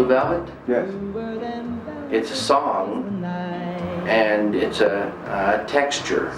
Blue Velvet? Yes. It's a song, and it's a texture.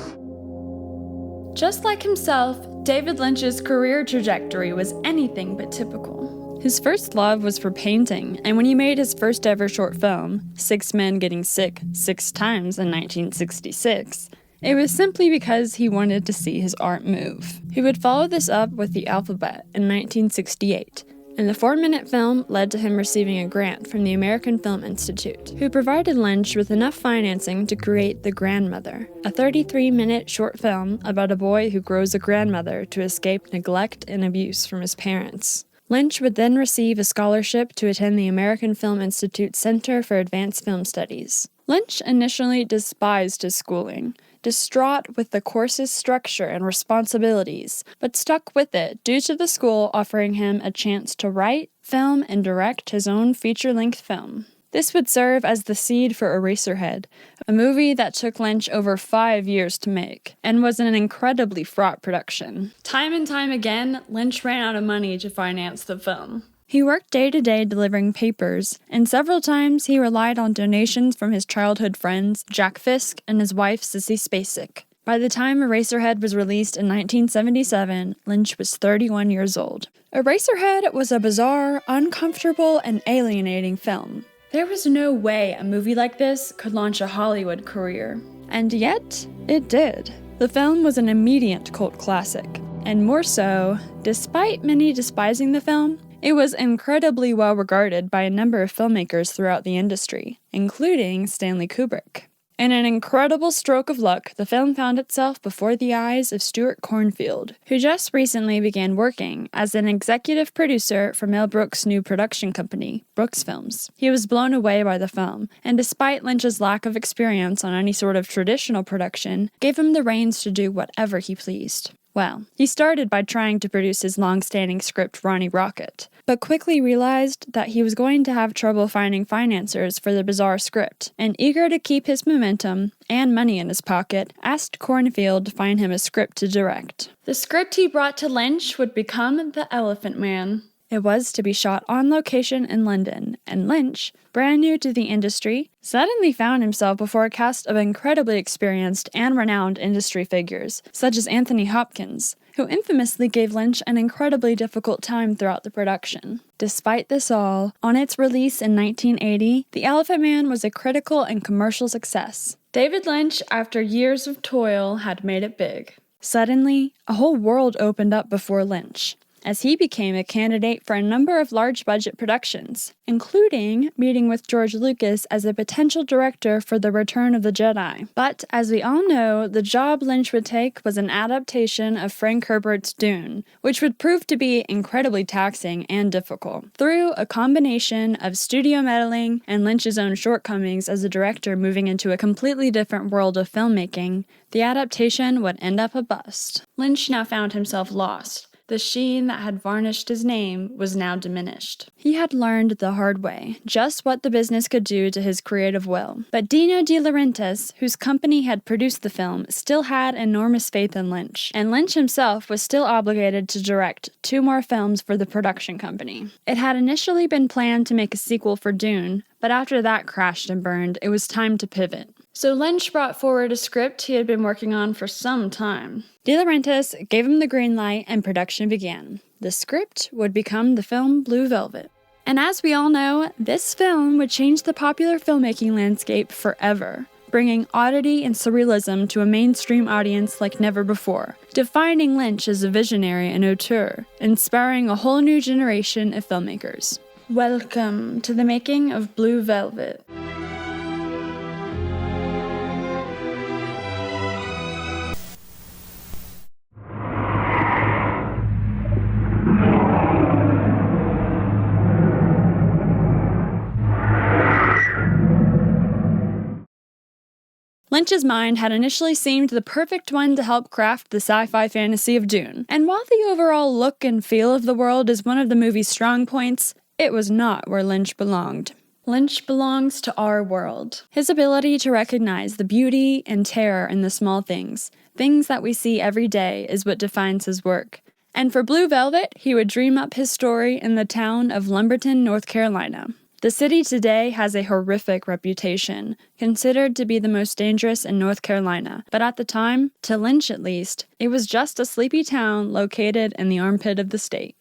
Just like himself, David Lynch's career trajectory was anything but typical. His first love was for painting, and when he made his first ever short film, 6 Men Getting Sick 6 Times in 1966, it was simply because he wanted to see his art move. He would follow this up with The Alphabet in 1968, and the 4-minute film led to him receiving a grant from the American Film Institute, who provided Lynch with enough financing to create The Grandmother, a 33-minute short film about a boy who grows a grandmother to escape neglect and abuse from his parents. Lynch would then receive a scholarship to attend the American Film Institute Center for Advanced Film Studies. Lynch initially despised his schooling, distraught with the course's structure and responsibilities, but stuck with it due to the school offering him a chance to write, film, and direct his own feature-length film. This would serve as the seed for Eraserhead, a movie that took Lynch over 5 years to make, and was an incredibly fraught production. Time and time again, Lynch ran out of money to finance the film. He worked day-to-day delivering papers, and several times he relied on donations from his childhood friends Jack Fisk and his wife Sissy Spacek. By the time Eraserhead was released in 1977, Lynch was 31 years old. Eraserhead was a bizarre, uncomfortable, and alienating film. There was no way a movie like this could launch a Hollywood career. And yet, it did. The film was an immediate cult classic. And more so, despite many despising the film, it was incredibly well regarded by a number of filmmakers throughout the industry, including Stanley Kubrick. In an incredible stroke of luck, the film found itself before the eyes of Stuart Cornfield, who just recently began working as an executive producer for Mel Brooks' new production company, Brooks Films. He was blown away by the film, and despite Lynch's lack of experience on any sort of traditional production, gave him the reins to do whatever he pleased. Well, he started by trying to produce his long-standing script Ronnie Rocket, but quickly realized that he was going to have trouble finding financiers for the bizarre script, and eager to keep his momentum and money in his pocket, asked Cornfield to find him a script to direct. The script he brought to Lynch would become The Elephant Man. It was to be shot on location in London, and Lynch, brand new to the industry, suddenly found himself before a cast of incredibly experienced and renowned industry figures, such as Anthony Hopkins, who infamously gave Lynch an incredibly difficult time throughout the production. Despite this all, on its release in 1980, The Elephant Man was a critical and commercial success. David Lynch, after years of toil, had made it big. Suddenly, a whole world opened up before Lynch, as he became a candidate for a number of large-budget productions, including meeting with George Lucas as a potential director for The Return of the Jedi. But, as we all know, the job Lynch would take was an adaptation of Frank Herbert's Dune, which would prove to be incredibly taxing and difficult. Through a combination of studio meddling and Lynch's own shortcomings as a director moving into a completely different world of filmmaking, the adaptation would end up a bust. Lynch now found himself lost. The sheen that had varnished his name was now diminished. He had learned the hard way just what the business could do to his creative will. But Dino De Laurentiis, whose company had produced the film, still had enormous faith in Lynch, and Lynch himself was still obligated to direct 2 more films for the production company. It had initially been planned to make a sequel for Dune, but after that crashed and burned, it was time to pivot. So Lynch brought forward a script he had been working on for some time. De Laurentiis gave him the green light and production began. The script would become the film Blue Velvet. And as we all know, this film would change the popular filmmaking landscape forever, bringing oddity and surrealism to a mainstream audience like never before, defining Lynch as a visionary and auteur, inspiring a whole new generation of filmmakers. Welcome to the making of Blue Velvet. Lynch's mind had initially seemed the perfect one to help craft the sci-fi fantasy of Dune, and while the overall look and feel of the world is one of the movie's strong points, it was not where Lynch belonged. Lynch belongs to our world. His ability to recognize the beauty and terror in the small things that we see every day, is what defines his work. And for Blue Velvet, he would dream up his story in the town of Lumberton, North Carolina. The city today has a horrific reputation, considered to be the most dangerous in North Carolina, but at the time, to Lynch at least, it was just a sleepy town located in the armpit of the state.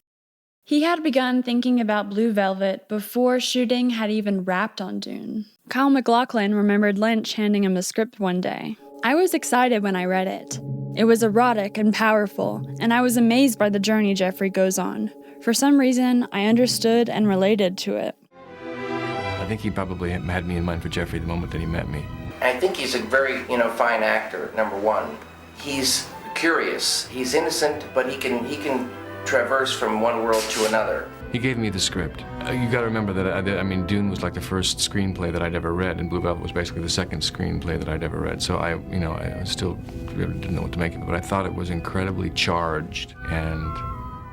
He had begun thinking about Blue Velvet before shooting had even wrapped on Dune. Kyle MacLachlan remembered Lynch handing him the script one day. I was excited when I read it. It was erotic and powerful, and I was amazed by the journey Jeffrey goes on. For some reason, I understood and related to it. I think he probably had me in mind for Jeffrey the moment that he met me. I think he's a very, fine actor, number one. He's curious, he's innocent, but he can traverse from one world to another. He gave me the script. You gotta remember that, Dune was like the first screenplay that I'd ever read, and Blue Velvet was basically the second screenplay that I'd ever read. So I still really didn't know what to make of it, but I thought it was incredibly charged and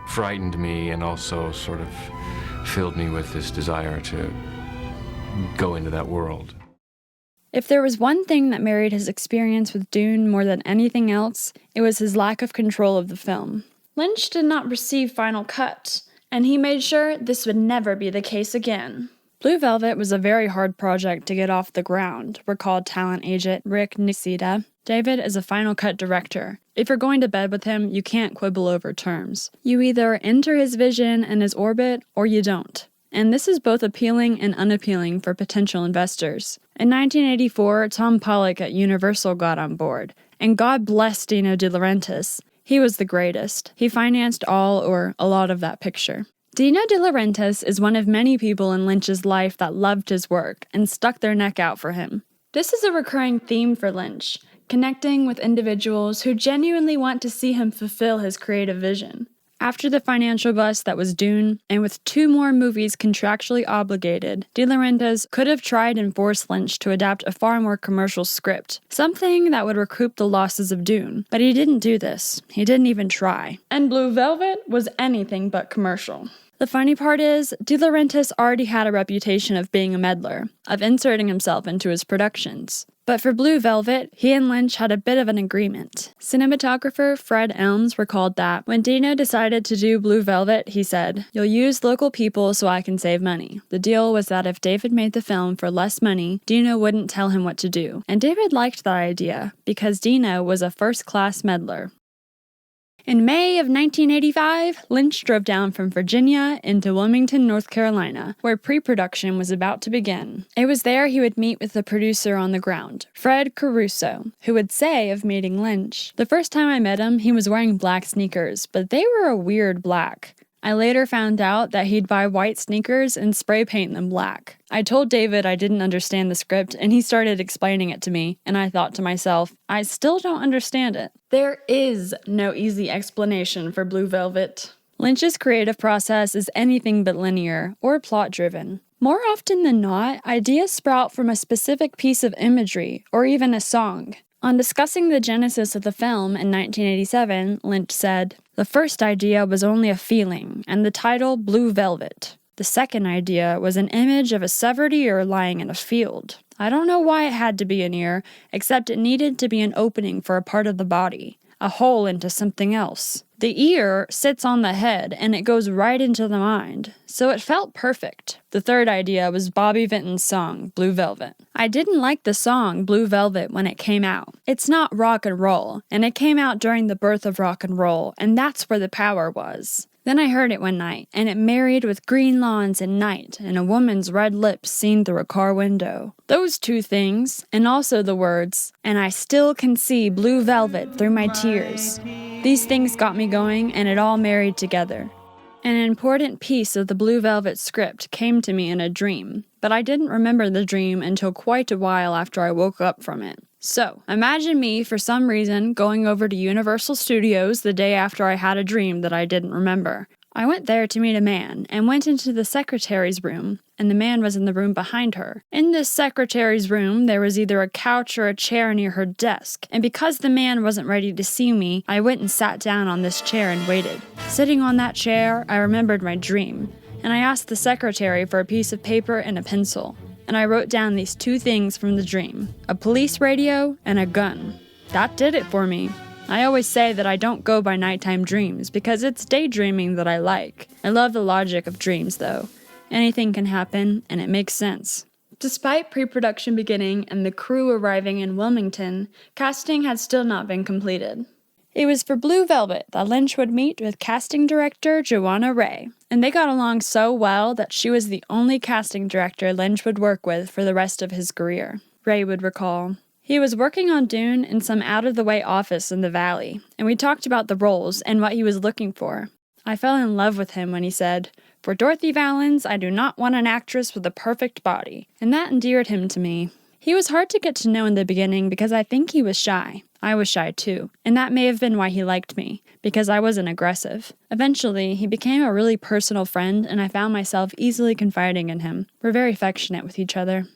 frightened me, and also sort of filled me with this desire to go into that world. If there was one thing that married his experience with Dune more than anything else, it was his lack of control of the film. Lynch did not receive final cut, and he made sure this would never be the case again. Blue Velvet was a very hard project to get off the ground, recalled talent agent Rick Nixida. David is a final cut director. If you're going to bed with him, you can't quibble over terms. You either enter his vision and his orbit, or you don't. And this is both appealing and unappealing for potential investors. In 1984, Tom Pollock at Universal got on board, and God bless Dino De Laurentiis. He was the greatest. He financed all or a lot of that picture. Dino De Laurentiis is one of many people in Lynch's life that loved his work and stuck their neck out for him. This is a recurring theme for Lynch, connecting with individuals who genuinely want to see him fulfill his creative vision. After the financial bust that was Dune, and with 2 more movies contractually obligated, De Laurentiis could have tried and forced Lynch to adapt a far more commercial script, something that would recoup the losses of Dune. But he didn't do this. He didn't even try. And Blue Velvet was anything but commercial. The funny part is, De Laurentiis already had a reputation of being a meddler, of inserting himself into his productions. But for Blue Velvet, he and Lynch had a bit of an agreement. Cinematographer Fred Elms recalled that when Dino decided to do Blue Velvet, he said, "You'll use local people so I can save money." The deal was that if David made the film for less money, Dino wouldn't tell him what to do. And David liked that idea, because Dino was a first-class meddler. In May of 1985, Lynch drove down from Virginia into Wilmington, North Carolina, where pre-production was about to begin. It was there he would meet with the producer on the ground, Fred Caruso, who would say of meeting Lynch, "The first time I met him, he was wearing black sneakers, but they were a weird black. I later found out that he'd buy white sneakers and spray paint them black. I told David I didn't understand the script, and he started explaining it to me, and I thought to myself, I still don't understand it." There is no easy explanation for Blue Velvet. Lynch's creative process is anything but linear or plot-driven. More often than not, ideas sprout from a specific piece of imagery or even a song. On discussing the genesis of the film in 1987, Lynch said, "The first idea was only a feeling, and the title Blue Velvet. The second idea was an image of a severed ear lying in a field. I don't know why it had to be an ear, except it needed to be an opening for a part of the body, a hole into something else. The ear sits on the head, and it goes right into the mind, so it felt perfect." The third idea was Bobby Vinton's song, Blue Velvet. "I didn't like the song Blue Velvet when it came out. It's not rock and roll, and it came out during the birth of rock and roll, and that's where the power was. Then I heard it one night, and it married with green lawns and night, and a woman's red lips seen through a car window. Those 2 things, and also the words, 'And I still can see blue velvet through my tears.' These things got me going, and it all married together. An important piece of the Blue Velvet script came to me in a dream, but I didn't remember the dream until quite a while after I woke up from it. So, imagine me, for some reason, going over to Universal Studios the day after I had a dream that I didn't remember. I went there to meet a man, and went into the secretary's room, and the man was in the room behind her. In this secretary's room, there was either a couch or a chair near her desk, and because the man wasn't ready to see me, I went and sat down on this chair and waited. Sitting on that chair, I remembered my dream, and I asked the secretary for a piece of paper and a pencil, and I wrote down these 2 things from the dream, a police radio and a gun. That did it for me. I always say that I don't go by nighttime dreams because it's daydreaming that I like. I love the logic of dreams, though. Anything can happen, and it makes sense. Despite pre-production beginning and the crew arriving in Wilmington, casting had still not been completed. It was for Blue Velvet that Lynch would meet with casting director Joanna Ray, and they got along so well that she was the only casting director Lynch would work with for the rest of his career. Ray would recall, "He was working on Dune in some out-of-the-way office in the Valley, and we talked about the roles and what he was looking for. I fell in love with him when he said, 'For Dorothy Valens, I do not want an actress with a perfect body,' and that endeared him to me. He was hard to get to know in the beginning because I think he was shy. I was shy too, and that may have been why he liked me, because I wasn't aggressive. Eventually, he became a really personal friend, and I found myself easily confiding in him. We're very affectionate with each other."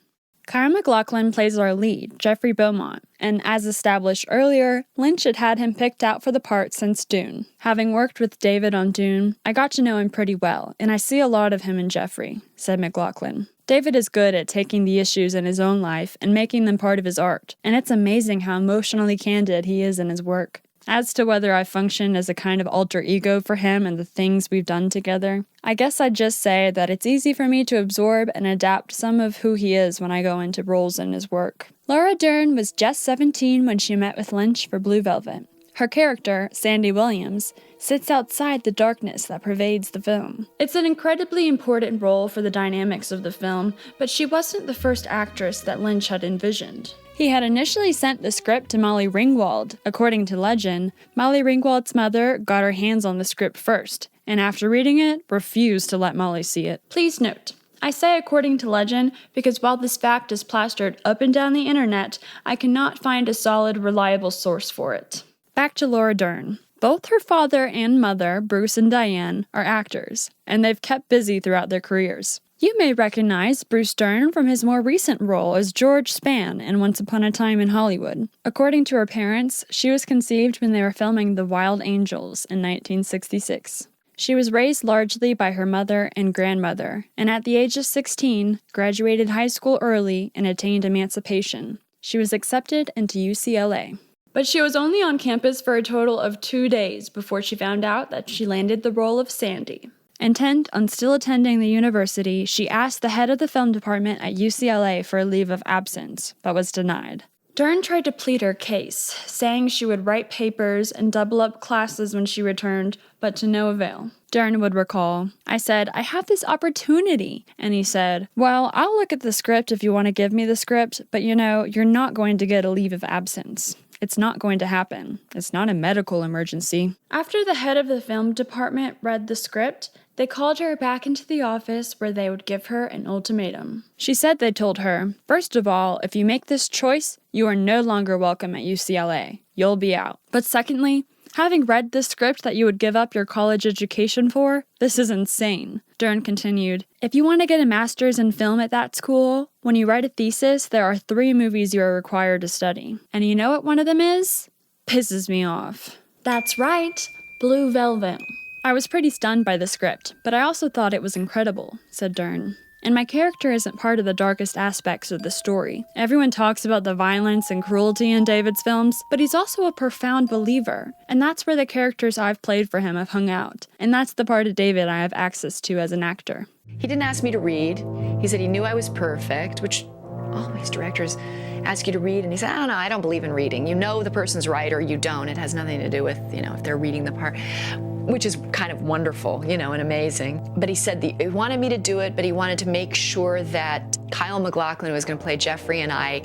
Kyle MacLachlan plays our lead, Jeffrey Beaumont, and as established earlier, Lynch had had him picked out for the part since Dune. Having worked with David on Dune, I got to know him pretty well, and I see a lot of him in Jeffrey, said MacLachlan. David is good at taking the issues in his own life and making them part of his art, and it's amazing how emotionally candid he is in his work. As to whether I function as a kind of alter ego for him and the things we've done together, I guess I'd just say that it's easy for me to absorb and adapt some of who he is when I go into roles in his work. Laura Dern was just 17 when she met with Lynch for Blue Velvet. Her character, Sandy Williams, sits outside the darkness that pervades the film. It's an incredibly important role for the dynamics of the film, but she wasn't the first actress that Lynch had envisioned. He had initially sent the script to Molly Ringwald. According to legend, Molly Ringwald's mother got her hands on the script first, and after reading it, refused to let Molly see it. Please note, I say according to legend because while this fact is plastered up and down the internet, I cannot find a solid, reliable source for it. Back to Laura Dern. Both her father and mother, Bruce and Diane, are actors, and they've kept busy throughout their careers. You may recognize Bruce Dern from his more recent role as George Spann in Once Upon a Time in Hollywood. According to her parents, she was conceived when they were filming The Wild Angels in 1966. She was raised largely by her mother and grandmother, and at the age of 16, graduated high school early and attained emancipation. She was accepted into UCLA. But she was only on campus for a total of 2 days before she found out that she landed the role of Sandy. Intent on still attending the university, she asked the head of the film department at UCLA for a leave of absence, but was denied. Dern tried to plead her case, saying she would write papers and double up classes when she returned, but to no avail. Dern would recall, "I said, I have this opportunity," and he said, "Well, I'll look at the script if you want to give me the script, but you're not going to get a leave of absence. It's not going to happen. It's not a medical emergency." After the head of the film department read the script, they called her back into the office where they would give her an ultimatum. She said they told her, "First of all, if you make this choice, you are no longer welcome at UCLA. You'll be out. But secondly, having read this script that you would give up your college education for, this is insane." Dern continued, "If you want to get a master's in film at that school, when you write a thesis, there are 3 movies you are required to study. And you know what one of them is? Pisses me off." That's right, Blue Velvet. "I was pretty stunned by the script, but I also thought it was incredible," said Dern. "And my character isn't part of the darkest aspects of the story. Everyone talks about the violence and cruelty in David's films, but he's also a profound believer, and that's where the characters I've played for him have hung out, and that's the part of David I have access to as an actor." He didn't ask me to read. He said he knew I was perfect, which always directors ask you to read, and he said, I don't believe in reading. You know the person's right or you don't. It has nothing to do with, if they're reading the part. Which is kind of wonderful, and amazing. But he said he wanted me to do it, but he wanted to make sure that Kyle MacLachlan was going to play Jeffrey and I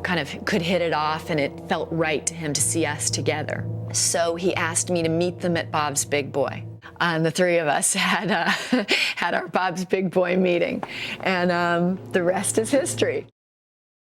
kind of could hit it off, and it felt right to him to see us together. So he asked me to meet them at Bob's Big Boy. And the 3 of us had our Bob's Big Boy meeting, and the rest is history.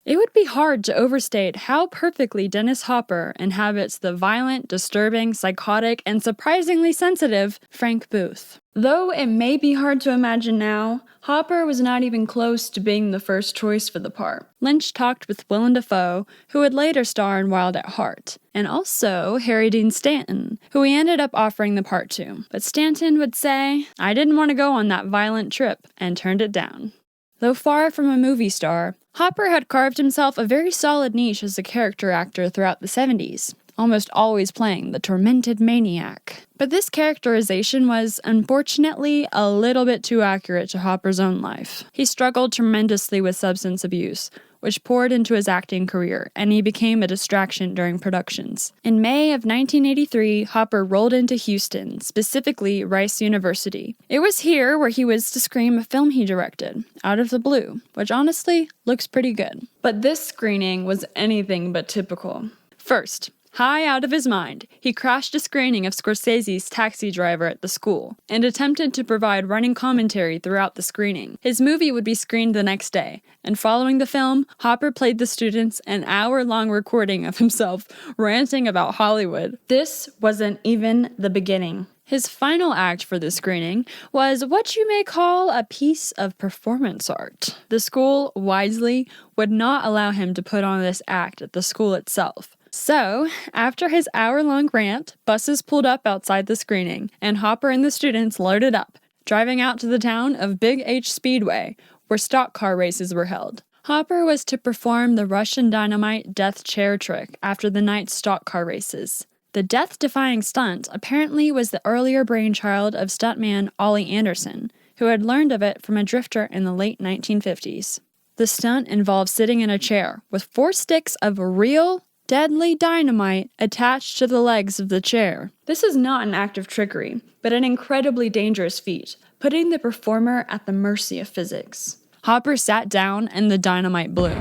It would be hard to overstate how perfectly Dennis Hopper inhabits the violent, disturbing, psychotic, and surprisingly sensitive Frank Booth. Though it may be hard to imagine now, Hopper was not even close to being the first choice for the part. Lynch talked with Willem Dafoe, who would later star in Wild at Heart, and also Harry Dean Stanton, who he ended up offering the part to. But Stanton would say, "I didn't want to go on that violent trip," and turned it down. Though far from a movie star, Hopper had carved himself a very solid niche as a character actor throughout the 70s. almost always playing the tormented maniac. But this characterization was, unfortunately, a little bit too accurate to Hopper's own life. He struggled tremendously with substance abuse, which poured into his acting career, and he became a distraction during productions. In May of 1983, Hopper rolled into Houston, specifically Rice University. It was here where he was to screen a film he directed, Out of the Blue, which honestly looks pretty good. But this screening was anything but typical. First, high out of his mind, he crashed a screening of Scorsese's Taxi Driver at the school and attempted to provide running commentary throughout the screening. His movie would be screened the next day, and following the film, Hopper played the students an hour-long recording of himself ranting about Hollywood. This wasn't even the beginning. His final act for the screening was what you may call a piece of performance art. The school, wisely, would not allow him to put on this act at the school itself. So, after his hour-long rant, buses pulled up outside the screening, and Hopper and the students loaded up, driving out to the town of Big H Speedway, where stock car races were held. Hopper was to perform the Russian Dynamite death chair trick after the night's stock car races. The death-defying stunt apparently was the earlier brainchild of stuntman Ollie Anderson, who had learned of it from a drifter in the late 1950s. The stunt involved sitting in a chair with 4 sticks of real, deadly dynamite attached to the legs of the chair. This is not an act of trickery, but an incredibly dangerous feat, putting the performer at the mercy of physics. Hopper sat down and the dynamite blew.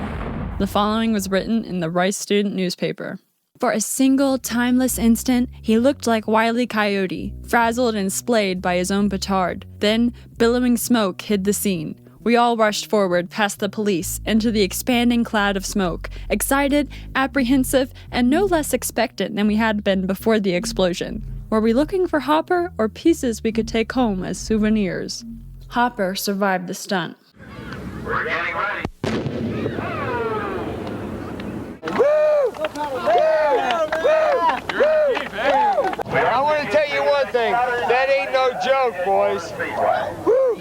The following was written in the Rice student newspaper. For a single, timeless instant, he looked like Wile E. Coyote, frazzled and splayed by his own petard. Then, billowing smoke hid the scene. We all rushed forward past the police into the expanding cloud of smoke, excited, apprehensive, and no less expectant than we had been before the explosion. Were we looking for Hopper or pieces we could take home as souvenirs? Hopper survived the stunt. We're getting ready. I want to tell you one thing. That ain't no joke, boys.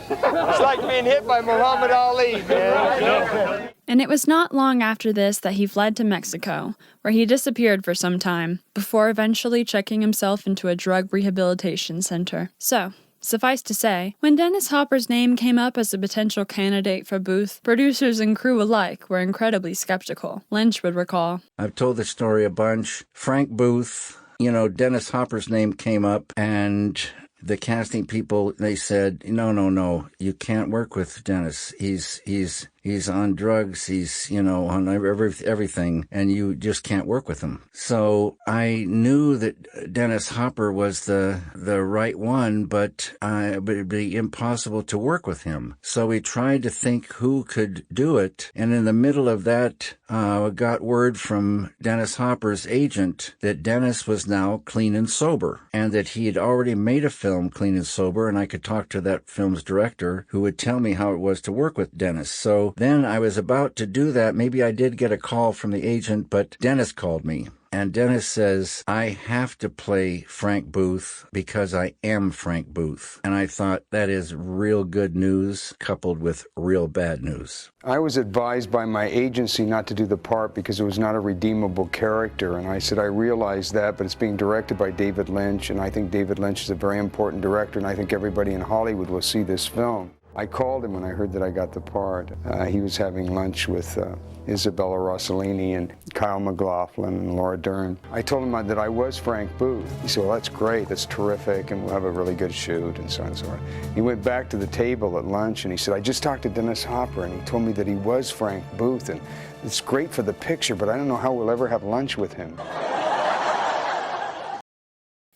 It's like being hit by Muhammad Ali, man. And it was not long after this that he fled to Mexico, where he disappeared for some time, before eventually checking himself into a drug rehabilitation center. So, suffice to say, when Dennis Hopper's name came up as a potential candidate for Booth, producers and crew alike were incredibly skeptical. Lynch would recall, I've told this story a bunch. Frank Booth, Dennis Hopper's name came up, and the casting people, they said, no, you can't work with Dennis. He's on drugs, he's, on everything, and you just can't work with him. So I knew that Dennis Hopper was the right one, but it'd be impossible to work with him. So we tried to think who could do it, and in the middle of that, got word from Dennis Hopper's agent that Dennis was now clean and sober, and that he had already made a film, Clean and Sober, and I could talk to that film's director, who would tell me how it was to work with Dennis. So then I was about to do that. Maybe I did get a call from the agent, but Dennis called me. And Dennis says, I have to play Frank Booth because I am Frank Booth. And I thought, that is real good news coupled with real bad news. I was advised by my agency not to do the part because it was not a redeemable character. And I said, I realize that, but it's being directed by David Lynch. And I think David Lynch is a very important director. And I think everybody in Hollywood will see this film. I called him when I heard that I got the part. He was having lunch with Isabella Rossellini and Kyle MacLachlan and Laura Dern. I told him that I was Frank Booth. He said, well, that's great, that's terrific, and we'll have a really good shoot, and so on and so on. He went back to the table at lunch, and he said, I just talked to Dennis Hopper, and he told me that he was Frank Booth, and it's great for the picture, but I don't know how we'll ever have lunch with him.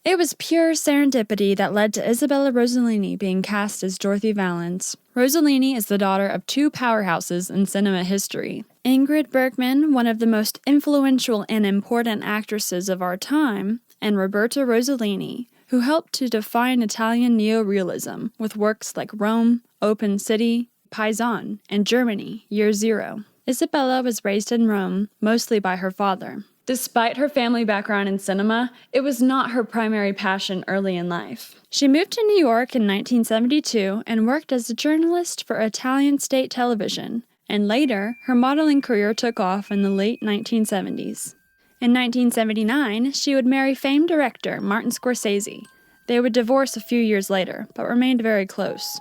it was pure serendipity that led to Isabella Rossellini being cast as Dorothy Valance. Rossellini is the daughter of 2 powerhouses in cinema history. Ingrid Bergman, one of the most influential and important actresses of our time, and Roberta Rossellini, who helped to define Italian neorealism with works like Rome, Open City, Paisan, and Germany, Year Zero. Isabella was raised in Rome, mostly by her father. Despite her family background in cinema, it was not her primary passion early in life. She moved to New York in 1972 and worked as a journalist for Italian state television, and later, her modeling career took off in the late 1970s. In 1979, she would marry famed director Martin Scorsese. They would divorce a few years later, but remained very close.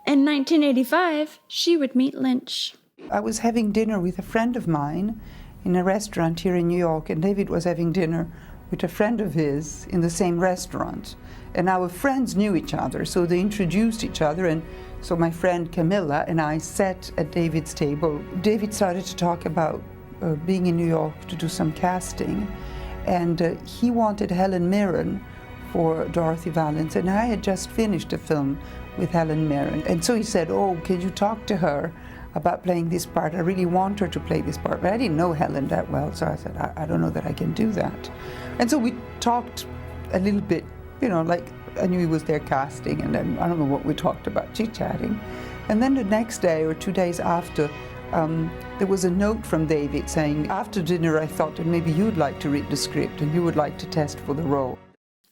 In 1985, she would meet Lynch. I was having dinner with a friend of mine in a restaurant here in New York, and David was having dinner with a friend of his in the same restaurant. And our friends knew each other, so they introduced each other, and so my friend Camilla and I sat at David's table. David started to talk about being in New York to do some casting, and he wanted Helen Mirren for Dorothy Valance, and I had just finished a film with Helen Mirren. And so he said, "Oh, can you talk to her about playing this part? I really want her to play this part." But I didn't know Helen that well, so I said, I don't know that I can do that. And so we talked a little bit, you know, like I knew he was there casting, and then I don't know what we talked about, chit-chatting. And then the next day or 2 days after, there was a note from David saying, "After dinner I thought that maybe you'd like to read the script and you would like to test for the role."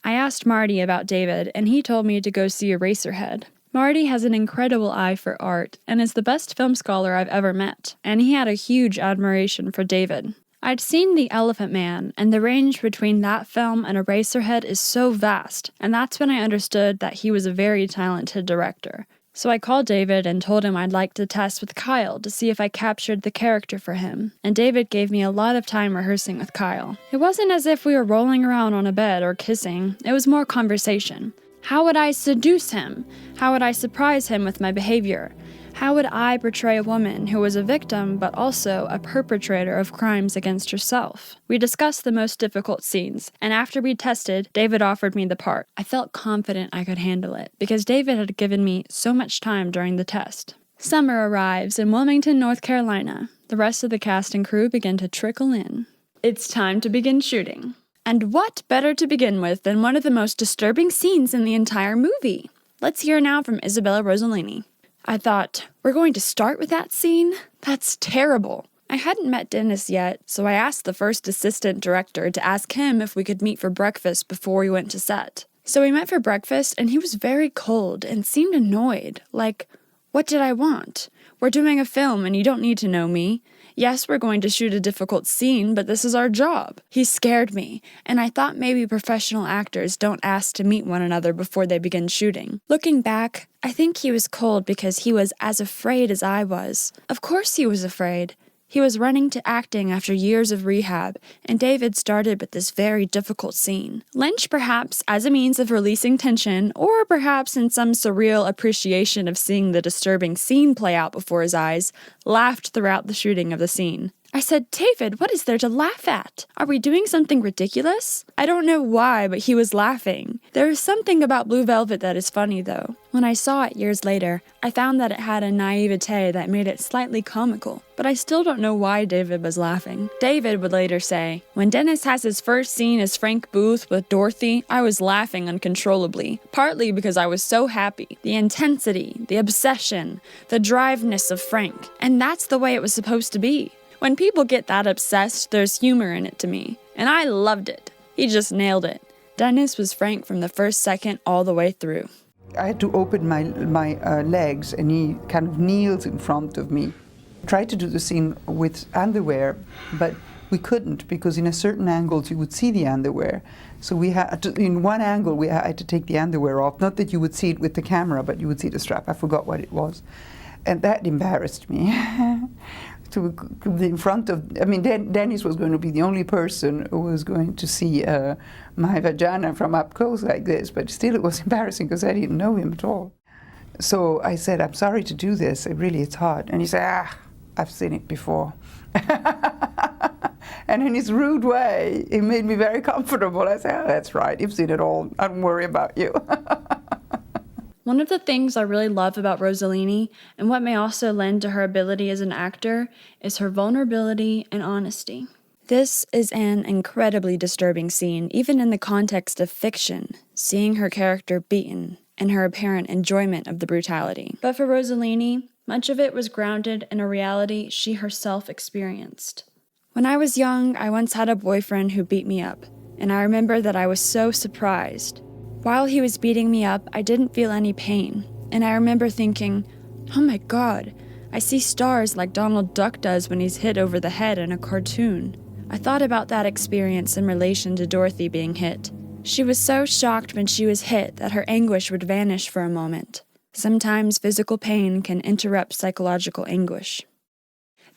I asked Marty about David, and he told me to go see Eraserhead. Marty has an incredible eye for art and is the best film scholar I've ever met, and he had a huge admiration for David. I'd seen The Elephant Man, and the range between that film and Eraserhead is so vast, and that's when I understood that he was a very talented director. So I called David and told him I'd like to test with Kyle to see if I captured the character for him, and David gave me a lot of time rehearsing with Kyle. It wasn't as if we were rolling around on a bed or kissing, it was more conversation. How would I seduce him? How would I surprise him with my behavior? How would I portray a woman who was a victim but also a perpetrator of crimes against herself? We discussed the most difficult scenes, and after we tested, David offered me the part. I felt confident I could handle it because David had given me so much time during the test. Summer arrives in Wilmington, North Carolina. The rest of the cast and crew begin to trickle in. It's time to begin shooting. And what better to begin with than one of the most disturbing scenes in the entire movie? Let's hear now from Isabella Rossellini. I thought, we're going to start with that scene? That's terrible. I hadn't met Dennis yet, so I asked the first assistant director to ask him if we could meet for breakfast before we went to set. So we met for breakfast, and he was very cold and seemed annoyed. Like, what did I want? We're doing a film and you don't need to know me. Yes, we're going to shoot a difficult scene, but this is our job. He scared me, and I thought maybe professional actors don't ask to meet one another before they begin shooting. Looking back, I think he was cold because he was as afraid as I was. Of course he was afraid. He was running to acting after years of rehab, and David started with this very difficult scene. Lynch, perhaps as a means of releasing tension, or perhaps in some surreal appreciation of seeing the disturbing scene play out before his eyes, laughed throughout the shooting of the scene. I said, "David, what is there to laugh at? Are we doing something ridiculous?" I don't know why, but he was laughing. There is something about Blue Velvet that is funny, though. When I saw it years later, I found that it had a naivete that made it slightly comical, but I still don't know why David was laughing. David would later say, "When Dennis has his first scene as Frank Booth with Dorothy, I was laughing uncontrollably, partly because I was so happy. The intensity, the obsession, the driveness of Frank, and that's the way it was supposed to be. When people get that obsessed, there's humor in it to me, and I loved it. He just nailed it." Dennis was Frank from the first second all the way through. I had to open my legs, and he kind of kneels in front of me. Tried to do the scene with underwear, but we couldn't because in a certain angles you would see the underwear. So we had to, in one angle we had to take the underwear off. Not that you would see it with the camera, but you would see the strap. I forgot what it was. And that embarrassed me. To be in front of, I mean, Dennis was going to be the only person who was going to see my vagina from up close like this, but still it was embarrassing because I didn't know him at all. So I said, "I'm sorry to do this, it's hard." And he said, "I've seen it before." And in his rude way, it made me very comfortable. I said, "Oh, that's right, you've seen it all, I don't worry about you." One of the things I really love about Rossellini, and what may also lend to her ability as an actor, is her vulnerability and honesty. This is an incredibly disturbing scene, even in the context of fiction, seeing her character beaten and her apparent enjoyment of the brutality. But for Rossellini, much of it was grounded in a reality she herself experienced. When I was young, I once had a boyfriend who beat me up, and I remember that I was so surprised. While he was beating me up, I didn't feel any pain, and I remember thinking, "Oh my God, I see stars like Donald Duck does when he's hit over the head in a cartoon. I thought about that experience in relation to Dorothy being hit. She was so shocked when she was hit that her anguish would vanish for a moment. Sometimes physical pain can interrupt psychological anguish.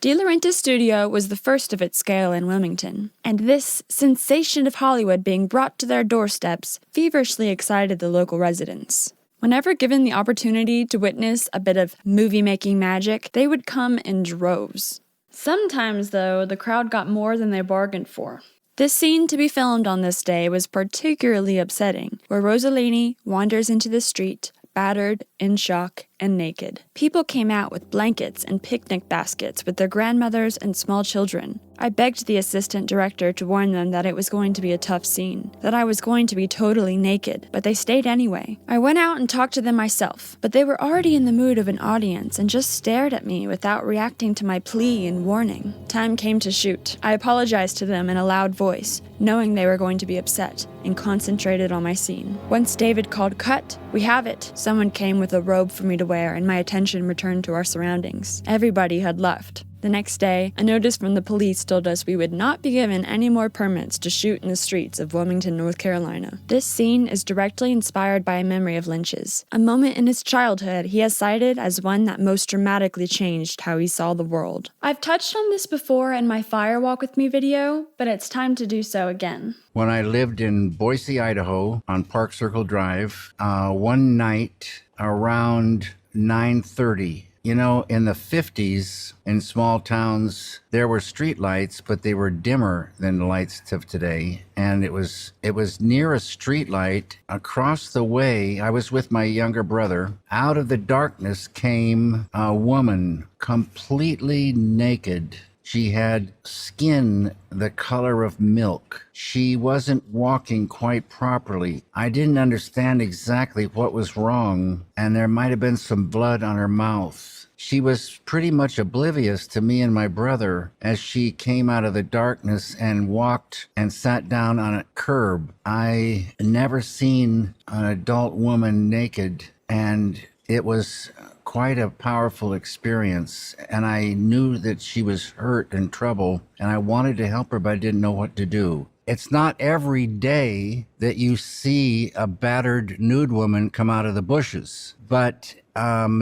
De Laurentiis' studio was the first of its scale in Wilmington, and this sensation of Hollywood being brought to their doorsteps feverishly excited the local residents. Whenever given the opportunity to witness a bit of movie-making magic, they would come in droves. Sometimes, though, the crowd got more than they bargained for. This scene to be filmed on this day was particularly upsetting, where Rossellini wanders into the street, battered, in shock, and naked. People came out with blankets and picnic baskets with their grandmothers and small children. I begged the assistant director to warn them that it was going to be a tough scene, that I was going to be totally naked, but they stayed anyway. I went out and talked to them myself, but they were already in the mood of an audience and just stared at me without reacting to my plea and warning. Time came to shoot. I apologized to them in a loud voice, knowing they were going to be upset, and concentrated on my scene. Once David called cut, we have it. Someone came with a robe for me to wear, and my attention returned to our surroundings. Everybody had left. The next day, a notice from the police told us we would not be given any more permits to shoot in the streets of Wilmington, North Carolina. This scene is directly inspired by a memory of Lynch's, a moment in his childhood he has cited as one that most dramatically changed how he saw the world. I've touched on this before in my Fire Walk With Me video, but it's time to do so again. When I lived in Boise, Idaho, on Park Circle Drive, one night around 9:30, you know, in the 50s, in small towns, there were street lights, but they were dimmer than the lights of today. And it was near a street light across the way. I was with my younger brother. Out of the darkness came a woman, completely naked. She had skin the color of milk. She wasn't walking quite properly. I didn't understand exactly what was wrong, and there might have been some blood on her mouth. She was pretty much oblivious to me and my brother as she came out of the darkness and walked and sat down on a curb. I never seen an adult woman naked, and it was quite a powerful experience, and I knew that she was hurt and trouble, and I wanted to help her, but I didn't know what to do. It's not every day that you see a battered nude woman come out of the bushes, but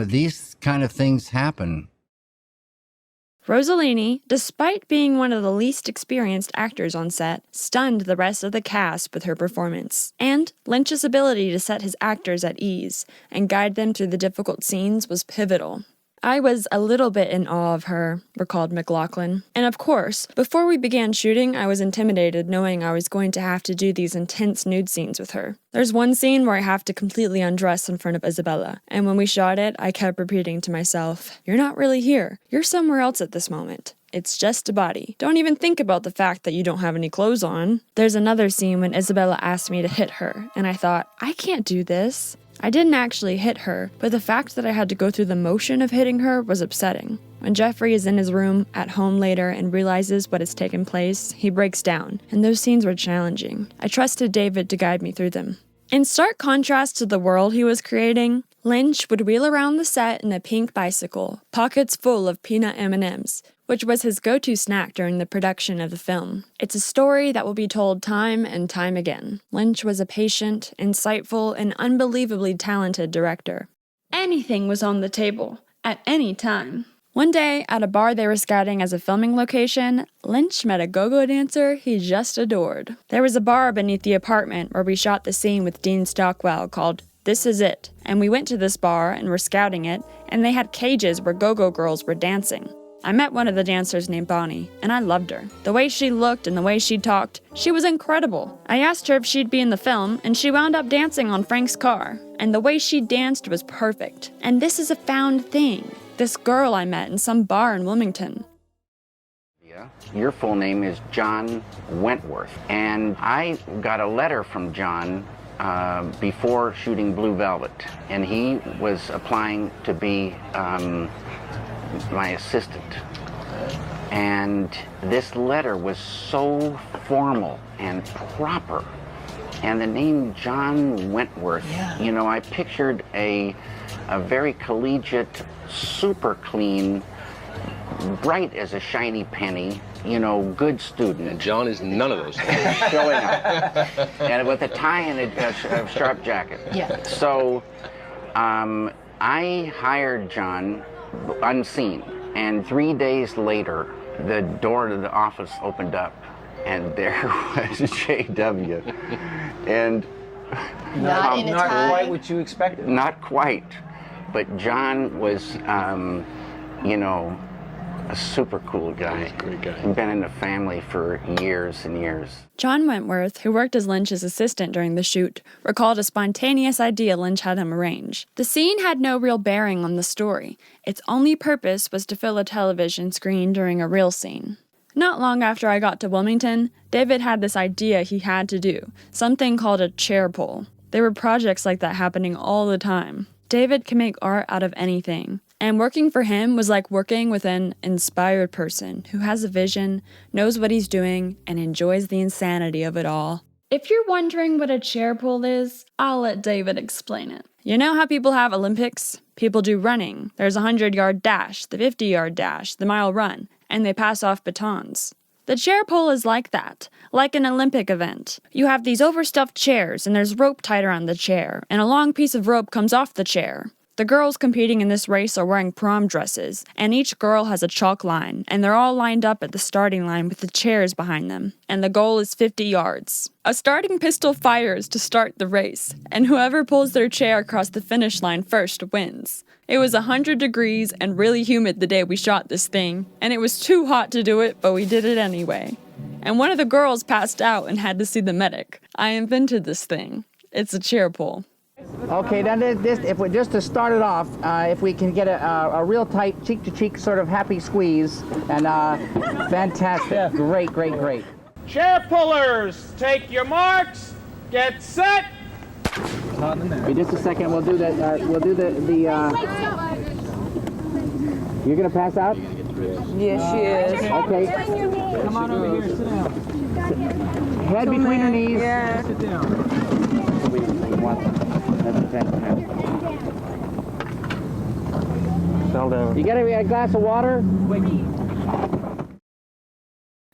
these kind of things happen. Rossellini, despite being one of the least experienced actors on set, stunned the rest of the cast with her performance. And Lynch's ability to set his actors at ease and guide them through the difficult scenes was pivotal. I was a little bit in awe of her, recalled McLaughlin. And of course, before we began shooting, I was intimidated knowing I was going to have to do these intense nude scenes with her. There's one scene where I have to completely undress in front of Isabella, and when we shot it, I kept repeating to myself, "You're not really here. You're somewhere else at this moment. It's just a body. Don't even think about the fact that you don't have any clothes on." There's another scene when Isabella asked me to hit her, and I thought, I can't do this. I didn't actually hit her, but the fact that I had to go through the motion of hitting her was upsetting. When Jeffrey is in his room at home later and realizes what has taken place, he breaks down, and those scenes were challenging. I trusted David to guide me through them. In stark contrast to the world he was creating, Lynch would wheel around the set in a pink bicycle, pockets full of peanut M&Ms, which was his go-to snack during the production of the film. It's a story that will be told time and time again. Lynch was a patient, insightful, and unbelievably talented director. Anything was on the table, at any time. One day, at a bar they were scouting as a filming location, Lynch met a go-go dancer he just adored. There was a bar beneath the apartment where we shot the scene with Dean Stockwell called This Is It, and we went to this bar and were scouting it, and they had cages where go-go girls were dancing. I met one of the dancers named Bonnie, and I loved her. The way she looked and the way she talked, she was incredible. I asked her if she'd be in the film, and she wound up dancing on Frank's car. And the way she danced was perfect. And this is a found thing. This girl I met in some bar in Wilmington. Your full name is John Wentworth, and I got a letter from John before shooting Blue Velvet, and he was applying to be my assistant. And this letter was so formal and proper, and the name John Wentworth, you know, I pictured a very collegiate, super clean bright as a shiny penny, you know, good student. And John is none of those things. Showing up. And with a tie and a sharp jacket. Yeah. So I hired John unseen. And 3 days later, the door to the office opened up, and there was J.W. And Not in a Not tie. quite what you expected. not quite, but John was, you know, a super cool guy. He's a great guy. He'd been in the family for years and years. John Wentworth, who worked as Lynch's assistant during the shoot, recalled a spontaneous idea Lynch had him arrange. The scene had no real bearing on the story. Its only purpose was to fill a television screen during a real scene. Not long after I got to Wilmington, David had this idea he had to do, something called a chair pull. There were projects like that happening all the time. David can make art out of anything. And working for him was like working with an inspired person who has a vision, knows what he's doing, and enjoys the insanity of it all. If you're wondering what a chair pull is, I'll let David explain it. You know how people have Olympics? People do running. There's a 100-yard dash, the 50-yard dash, the mile run, and they pass off batons. The chair pull is like that, like an Olympic event. You have these overstuffed chairs, and there's rope tied around the chair, and a long piece of rope comes off the chair. The girls competing in this race are wearing prom dresses, and each girl has a chalk line, and they're all lined up at the starting line with the chairs behind them, and the goal is 50 yards. A starting pistol fires to start the race, and whoever pulls their chair across the finish line first wins. It was 100 degrees and really humid the day we shot this thing, and it was too hot to do it, but we did it anyway. And one of the girls passed out and had to see the medic. I invented this thing. It's a chair pull. Okay, then this, if we just to start it off, if we can get a real tight cheek-to-cheek sort of happy squeeze, and fantastic, yeah. Great, great, great. Chair pullers, take your marks, get set. Wait just a second, we'll do that. We'll do the. You're gonna pass out? Yes, she is. Okay. Come on over here, sit down. Head between your knees. Yeah. Sit down. We want. You got a glass of water?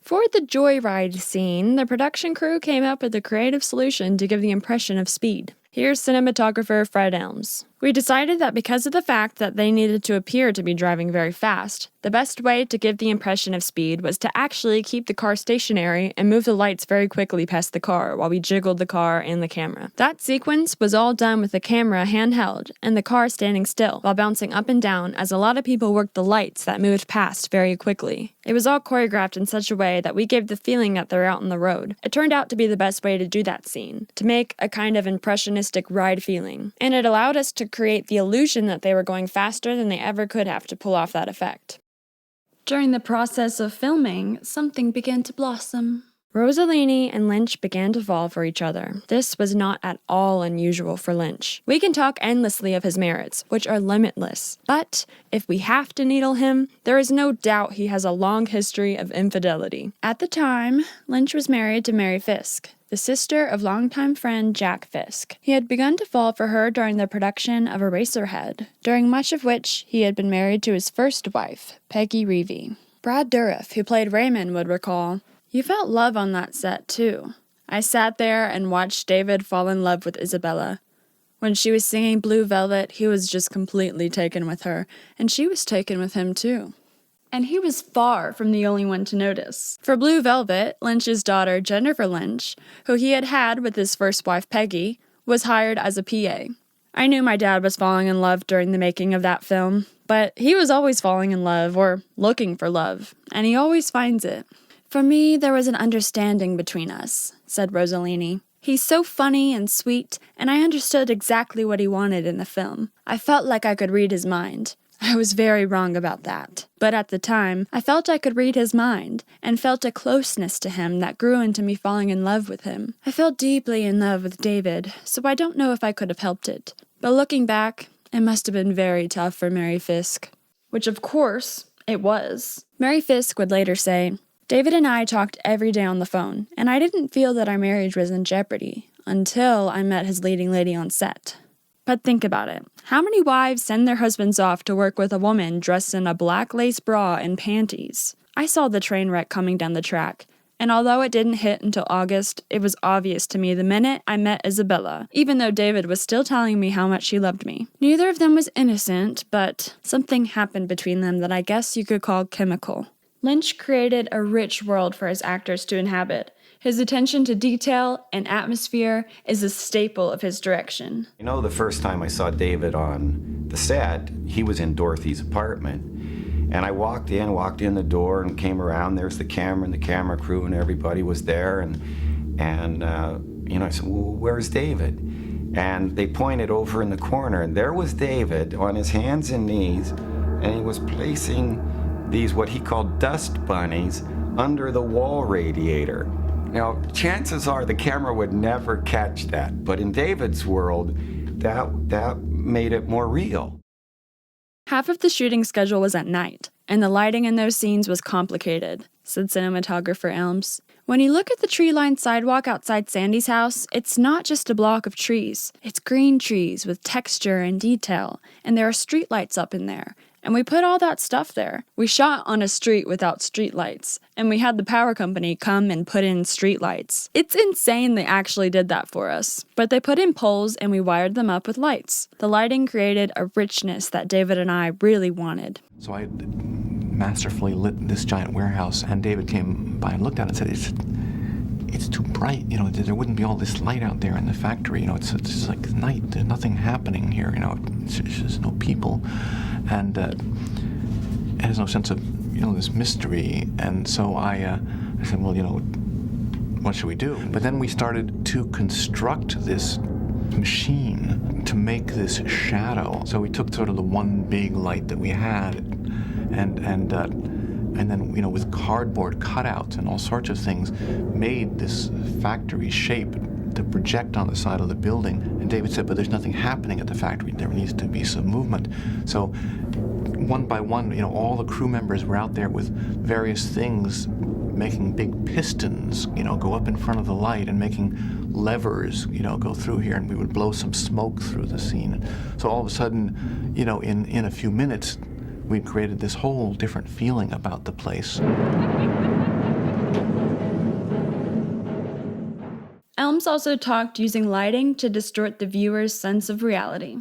For the joyride scene, the production crew came up with a creative solution to give the impression of speed. Here's cinematographer Fred Elms. We decided that because of the fact that they needed to appear to be driving very fast, the best way to give the impression of speed was to actually keep the car stationary and move the lights very quickly past the car while we jiggled the car and the camera. That sequence was all done with the camera handheld and the car standing still while bouncing up and down as a lot of people worked the lights that moved past very quickly. It was all choreographed in such a way that we gave the feeling that they're out on the road. It turned out to be the best way to do that scene, to make a kind of impressionistic ride feeling, and it allowed us to create the illusion that they were going faster than they ever could have to pull off that effect. During the process of filming, something began to blossom. Rossellini and Lynch began to fall for each other. This was not at all unusual for Lynch. We can talk endlessly of his merits, which are limitless. But if we have to needle him, there is no doubt he has a long history of infidelity. At the time, Lynch was married to Mary Fisk, the sister of longtime friend Jack Fisk. He had begun to fall for her during the production of Eraserhead, during much of which he had been married to his first wife, Peggy Reevy. Brad Dourif, who played Raymond, would recall, "You felt love on that set, too. I sat there and watched David fall in love with Isabella. When she was singing Blue Velvet, he was just completely taken with her, and she was taken with him, too." And he was far from the only one to notice. For Blue Velvet, Lynch's daughter, Jennifer Lynch, who he had had with his first wife, Peggy, was hired as a PA. I knew my dad was falling in love during the making of that film, but he was always falling in love, or looking for love, and he always finds it. "For me, there was an understanding between us," said Rossellini. "He's so funny and sweet, and I understood exactly what he wanted in the film. I felt like I could read his mind. I was very wrong about that. But at the time, I felt I could read his mind, and felt a closeness to him that grew into me falling in love with him. I felt deeply in love with David, so I don't know if I could have helped it. But looking back, it must have been very tough for Mary Fisk." Which, of course, it was. Mary Fisk would later say, "David and I talked every day on the phone, and I didn't feel that our marriage was in jeopardy until I met his leading lady on set." But think about it. How many wives send their husbands off to work with a woman dressed in a black lace bra and panties? I saw the train wreck coming down the track, and although it didn't hit until August, it was obvious to me the minute I met Isabella, even though David was still telling me how much she loved me. Neither of them was innocent, but something happened between them that I guess you could call chemical. Lynch created a rich world for his actors to inhabit. His attention to detail and atmosphere is a staple of his direction. You know, the first time I saw David on the set, he was in Dorothy's apartment. And I walked in the door and came around. There's the camera and the camera crew and everybody was there. And I said, well, where's David? And they pointed over in the corner, and there was David on his hands and knees, and he was placing these, what he called dust bunnies, under the wall radiator. Now, chances are the camera would never catch that, but in David's world, that made it more real. Half of the shooting schedule was at night, and the lighting in those scenes was complicated, said cinematographer Elms. When you look at the tree-lined sidewalk outside Sandy's house, it's not just a block of trees. It's green trees with texture and detail, and there are streetlights up in there. And we put all that stuff there. We shot on a street without streetlights, and we had the power company come and put in streetlights. It's insane they actually did that for us. But they put in poles and we wired them up with lights. The lighting created a richness that David and I really wanted. So I masterfully lit this giant warehouse, and David came by and looked at it and said, it's too bright, there wouldn't be all this light out there in the factory, it's like night, there's nothing happening here, there's no people. And it has no sense of, this mystery. And so I said, well, what should we do? But then we started to construct this machine to make this shadow. So we took sort of the one big light that we had and then, with cardboard cutouts and all sorts of things, made this factory shape to project on the side of the building. And David said, but there's nothing happening at the factory. There needs to be some movement. So one by one, all the crew members were out there with various things, making big pistons, go up in front of the light, and making levers, go through here, and we would blow some smoke through the scene. So all of a sudden, in a few minutes, we'd created this whole different feeling about the place. Elms also talked using lighting to distort the viewer's sense of reality.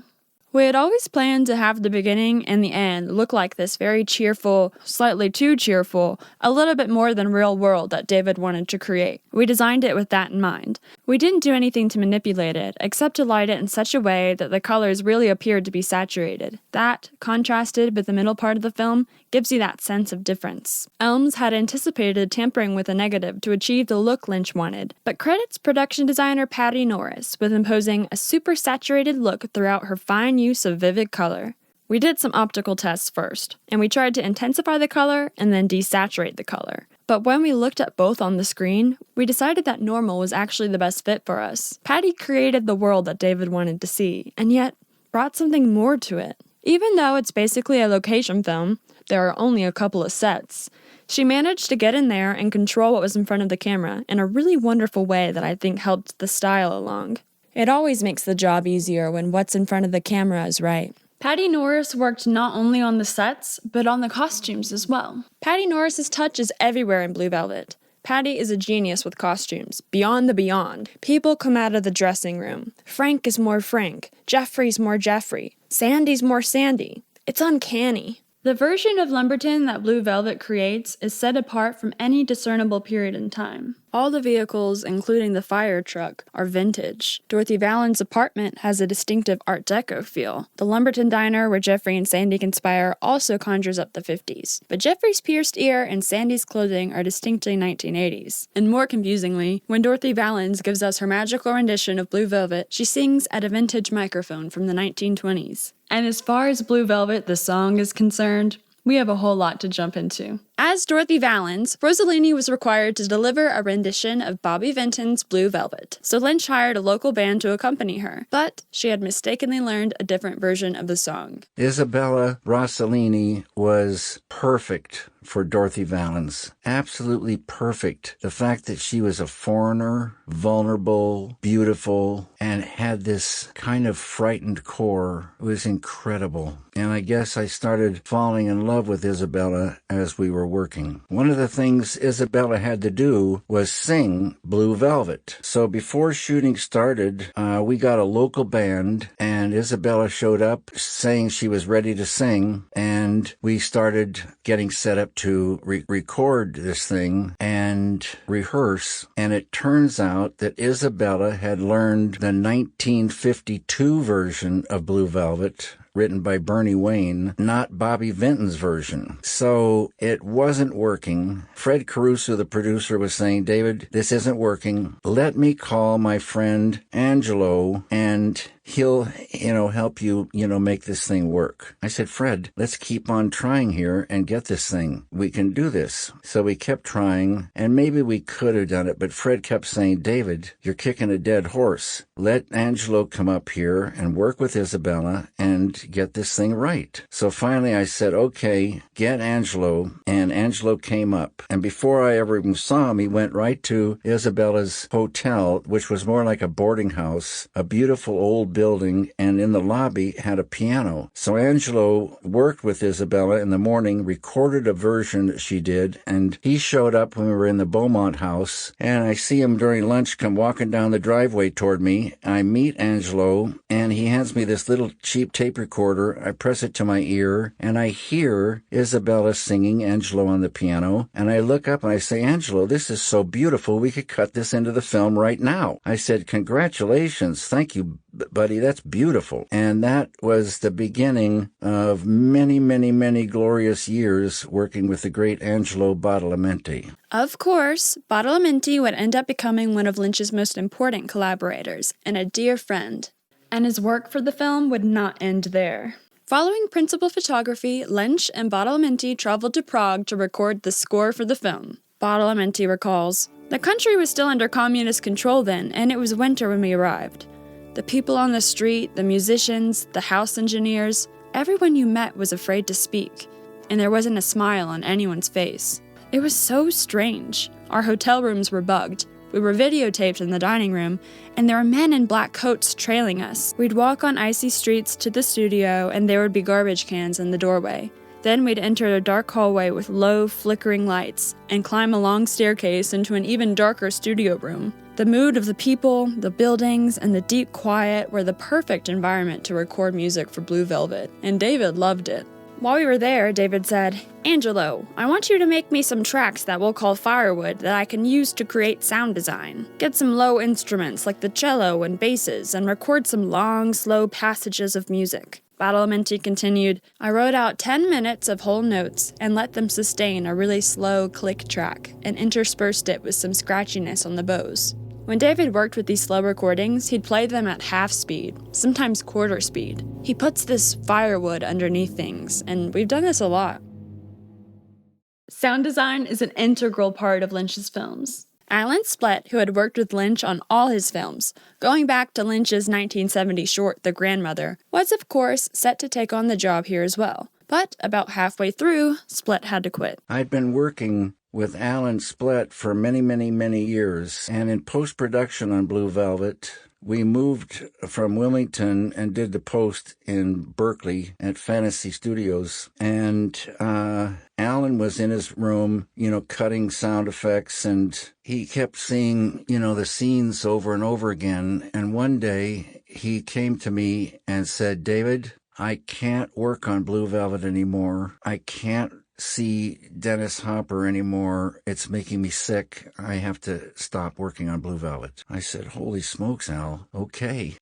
We had always planned to have the beginning and the end look like this very cheerful, slightly too cheerful, a little bit more than real world that David wanted to create. We designed it with that in mind. We didn't do anything to manipulate it, except to light it in such a way that the colors really appeared to be saturated. That, contrasted with the middle part of the film, gives you that sense of difference. Elms had anticipated tampering with a negative to achieve the look Lynch wanted, but credits production designer Patty Norris with imposing a super saturated look throughout her fine use of vivid color. We did some optical tests first, and we tried to intensify the color and then desaturate the color. But when we looked at both on the screen, we decided that normal was actually the best fit for us. Patty created the world that David wanted to see, and yet brought something more to it. Even though it's basically a location film, there are only a couple of sets. She managed to get in there and control what was in front of the camera in a really wonderful way that I think helped the style along. It always makes the job easier when what's in front of the camera is right. Patty Norris worked not only on the sets, but on the costumes as well. Patty Norris's touch is everywhere in Blue Velvet. Patty is a genius with costumes, beyond the beyond. People come out of the dressing room. Frank is more Frank. Jeffrey's more Jeffrey. Sandy's more Sandy. It's uncanny. The version of Lumberton that Blue Velvet creates is set apart from any discernible period in time. All the vehicles, including the fire truck, are vintage. Dorothy Vallen's apartment has a distinctive Art Deco feel. The Lumberton diner where Jeffrey and Sandy conspire also conjures up the 50s. But Jeffrey's pierced ear and Sandy's clothing are distinctly 1980s. And more confusingly, when Dorothy Valens gives us her magical rendition of Blue Velvet, she sings at a vintage microphone from the 1920s. And as far as Blue Velvet, the song, is concerned, we have a whole lot to jump into. As Dorothy Valens, Rossellini was required to deliver a rendition of Bobby Vinton's Blue Velvet, so Lynch hired a local band to accompany her, but she had mistakenly learned a different version of the song. Isabella Rossellini was perfect for Dorothy Valens. Absolutely perfect. The fact that she was a foreigner, vulnerable, beautiful, and had this kind of frightened core was incredible. And I guess I started falling in love with Isabella as we were working. One of the things Isabella had to do was sing Blue Velvet. So before shooting started, we got a local band, and Isabella showed up saying she was ready to sing, and we started getting set up to record this thing and rehearse. And it turns out that Isabella had learned the 1952 version of Blue Velvet, written by Bernie Wayne, not Bobby Vinton's version. So it wasn't working. Fred Caruso, the producer, was saying, David, this isn't working. Let me call my friend Angelo and he'll, help you, make this thing work. I said, Fred, let's keep on trying here and get this thing. We can do this. So we kept trying, and maybe we could have done it, but Fred kept saying, David, you're kicking a dead horse. Let Angelo come up here and work with Isabella and get this thing right. So finally I said, okay, get Angelo, and Angelo came up. And before I ever even saw him, he went right to Isabella's hotel, which was more like a boarding house, a beautiful old building, and in the lobby had a piano. So Angelo worked with Isabella in the morning, recorded a version that she did, and he showed up when we were in the Beaumont house, and I see him during lunch come walking down the driveway toward me. I meet Angelo, and he hands me this little cheap tape recorder. I press it to my ear, and I hear Isabella singing Angelo on the piano, and I look up and I say, Angelo, this is so beautiful, we could cut this into the film right now. I said, congratulations, thank you, buddy, that's beautiful. And that was the beginning of many, many, many glorious years working with the great Angelo Badalamenti. Of course, Badalamenti would end up becoming one of Lynch's most important collaborators and a dear friend. And his work for the film would not end there. Following principal photography, Lynch and Badalamenti traveled to Prague to record the score for the film. Badalamenti recalls, the country was still under communist control then, and it was winter when we arrived. The people on the street, the musicians, the house engineers, everyone you met was afraid to speak, and there wasn't a smile on anyone's face. It was so strange. Our hotel rooms were bugged. We were videotaped in the dining room, and there were men in black coats trailing us. We'd walk on icy streets to the studio, and there would be garbage cans in the doorway. Then we'd enter a dark hallway with low, flickering lights, and climb a long staircase into an even darker studio room. The mood of the people, the buildings, and the deep quiet were the perfect environment to record music for Blue Velvet, and David loved it. While we were there, David said, Angelo, I want you to make me some tracks that we'll call firewood that I can use to create sound design. Get some low instruments like the cello and basses, and record some long, slow passages of music. Badalamenti continued, I wrote out 10 minutes of whole notes and let them sustain a really slow click track, and interspersed it with some scratchiness on the bows. When David worked with these slow recordings, he'd play them at half speed, sometimes quarter speed. He puts this firewood underneath things, and we've done this a lot. Sound design is an integral part of Lynch's films. Alan Splett, who had worked with Lynch on all his films, going back to Lynch's 1970 short, The Grandmother, was of course set to take on the job here as well. But about halfway through, Splett had to quit. I'd been working with Alan Splett for many, many, many years, and in post-production on Blue Velvet, we moved from Wilmington and did the post in Berkeley at Fantasy Studios. And Alan was in his room, cutting sound effects, and he kept seeing, the scenes over and over again. And one day he came to me and said, David, I can't work on Blue Velvet anymore. I can't see Dennis Hopper anymore. It's making me sick. I have to stop working on Blue Velvet. I said, holy smokes, Al. Okay.